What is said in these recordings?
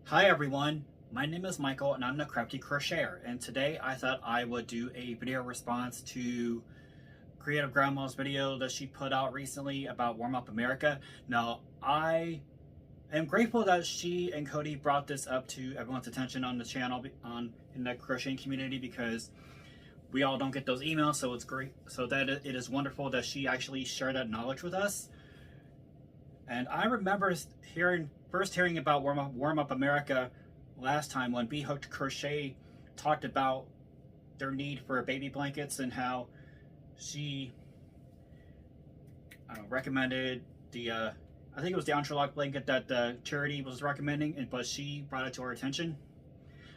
Hi everyone, my name is Michael and I'm the Crafty Crocheter, and today I thought I would do a video response to Creative Grandma's video that she put out recently about Warm Up America. Now, I am grateful that she and Cody brought this up to everyone's attention on the channel, in the crocheting community, because we all don't get those emails, so it's great. So that it is wonderful that she actually shared that knowledge with us. And I remember first hearing about Warm Up America last time when Bee Hooked Crochet talked about their need for baby blankets and how she recommended the I think it was the entrelac blanket that the charity was recommending, but she brought it to our attention.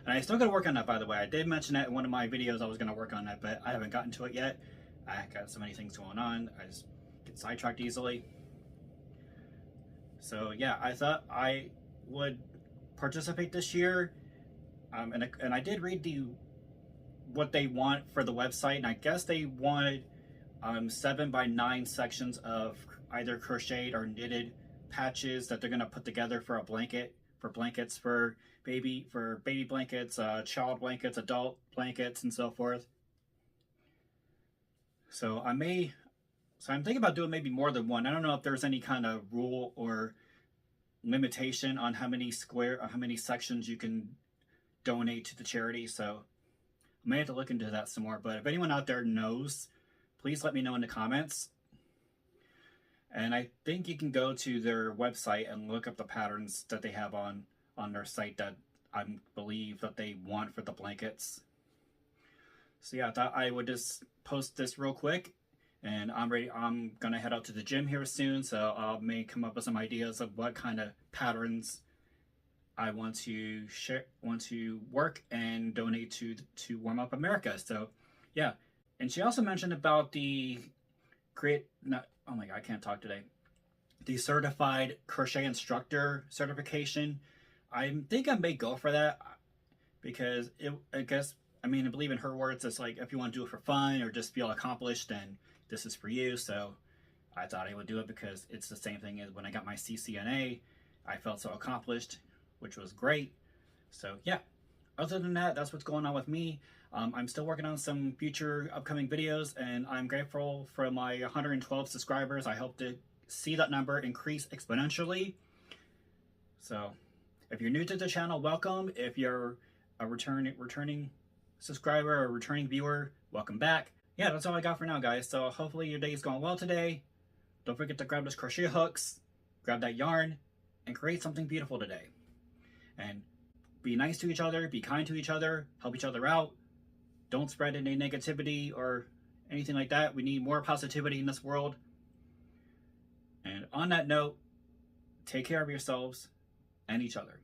And I still got to work on that, by the way. I did mention that in one of my videos I was going to work on that, but I haven't gotten to it yet. I got so many things going on. I just get sidetracked easily. So yeah, I thought I would participate this year, and I did read what they want for the website, and I guess they wanted 7 by 9 sections of either crocheted or knitted patches that they're gonna put together for a blanket, for blankets for baby blankets, child blankets, adult blankets, and so forth. So I'm thinking about doing maybe more than one. I don't know if there's any kind of rule or limitation on how many sections you can donate to the charity, so I may have to look into that some more. But if anyone out there knows, please let me know in the comments. And I think you can go to their website and look up the patterns that they have on their site that I believe that they want for the blankets. So yeah, I thought I would just post this real quick, and I'm gonna head out to the gym here soon, so I may come up with some ideas of what kind of patterns I want to work and donate to Warm Up America. So yeah, and she also mentioned about the oh my god, I can't talk today. The Certified Crochet Instructor certification. I think I may go for that because I believe in her words, it's like if you want to do it for fun or just feel accomplished, then this is for you. So I thought I would do it because it's the same thing as when I got my CCNA. I felt so accomplished, which was great. So yeah, other than that, that's what's going on with me. I'm still working on some future upcoming videos, and I'm grateful for my 112 subscribers. I hope to see that number increase exponentially. So if you're new to the channel, welcome. If you're a returning subscriber or returning viewer, welcome back. Yeah, that's all I got for now, guys. So hopefully your day is going well today. Don't forget to grab those crochet hooks, grab that yarn, and create something beautiful today. And be nice to each other, be kind to each other, help each other out. Don't spread any negativity or anything like that. We need more positivity in this world. And on that note, take care of yourselves and each other.